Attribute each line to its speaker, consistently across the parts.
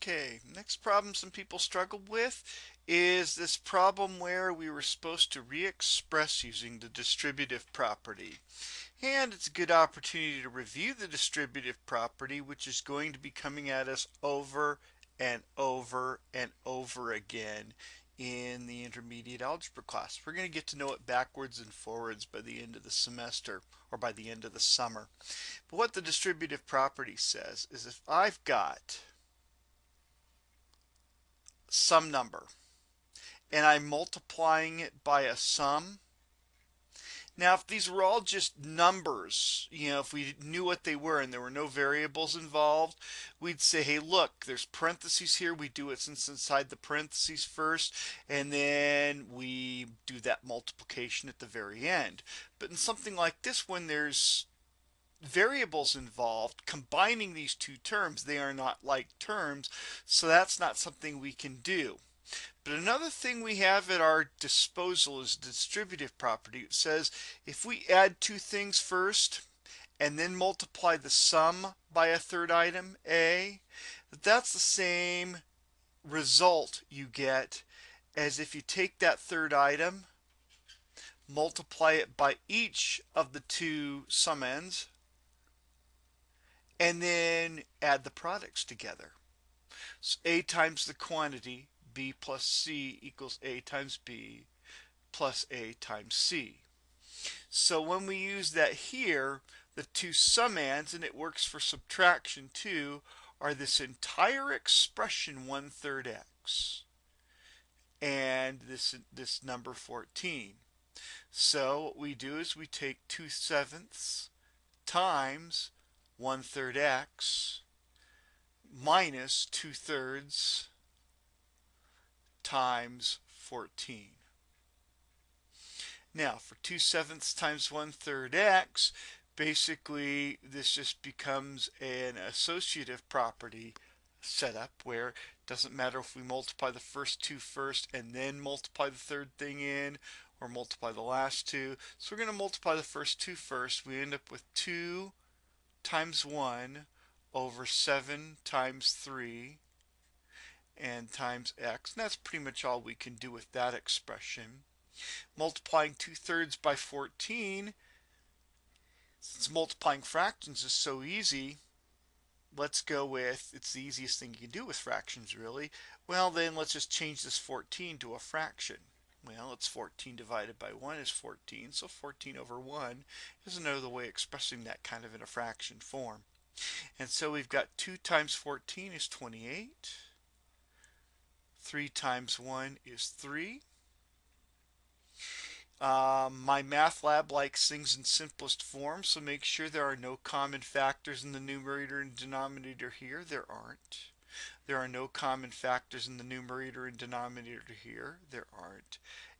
Speaker 1: Okay, next problem some people struggle with is this problem where we were supposed to re-express using the distributive property. And it's a good opportunity to review the distributive property, which is going to be coming at us over and over and over again in the intermediate algebra class. We're going to get to know it backwards and forwards by the end of the semester or by the end of the summer. But what the distributive property says is if I've got some number and I'm multiplying it by a sum. Now, if these were all just numbers, if we knew what they were and there were no variables involved, we'd say, hey, look, there's parentheses here. We do it since inside the parentheses first, and then we do that multiplication at the very end. But in something like this, when there's variables involved, combining these two terms, they are not like terms, so that's not something we can do. But another thing we have at our disposal is distributive property. It says if we add two things first and then multiply the sum by a third item, A, that's the same result you get as if you take that third item, multiply it by each of the two sum ends, and then add the products together. So A times the quantity, B plus C equals A times B plus A times C. So when we use that here, the two summands, and it works for subtraction too, are this entire expression 1/3 x and this number 14. So what we do is we take 2/7 times 1/3 x minus 2/3 times 14. Now for 2/7 times 1/3 x, basically this just becomes an associative property setup where it doesn't matter if we multiply the first two first and then multiply the third thing in or multiply the last two. So we're going to multiply the first two first. We end up with 2 times 1 over 7 times 3 and times x. And that's pretty much all we can do with that expression. Multiplying 2/3 by 14, since multiplying fractions is so easy, let's go with, it's the easiest thing you can do with fractions really. Well then let's just change this 14 to a fraction. Well, it's 14 divided by 1 is 14, so 14 over 1 is another way of expressing that kind of in a fraction form. And so we've got 2 times 14 is 28. 3 times 1 is 3. My math lab likes things in simplest form, so make sure there are no common factors in the numerator and denominator here. There aren't. There are no common factors in the numerator and denominator here. There aren't.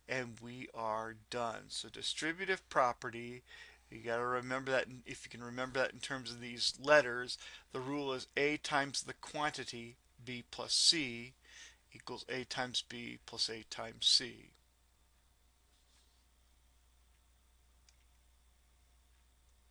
Speaker 1: And we are done. So distributive property, you got to remember that, if you can remember that in terms of these letters, the rule is A times the quantity, B plus C, equals A times B plus A times C.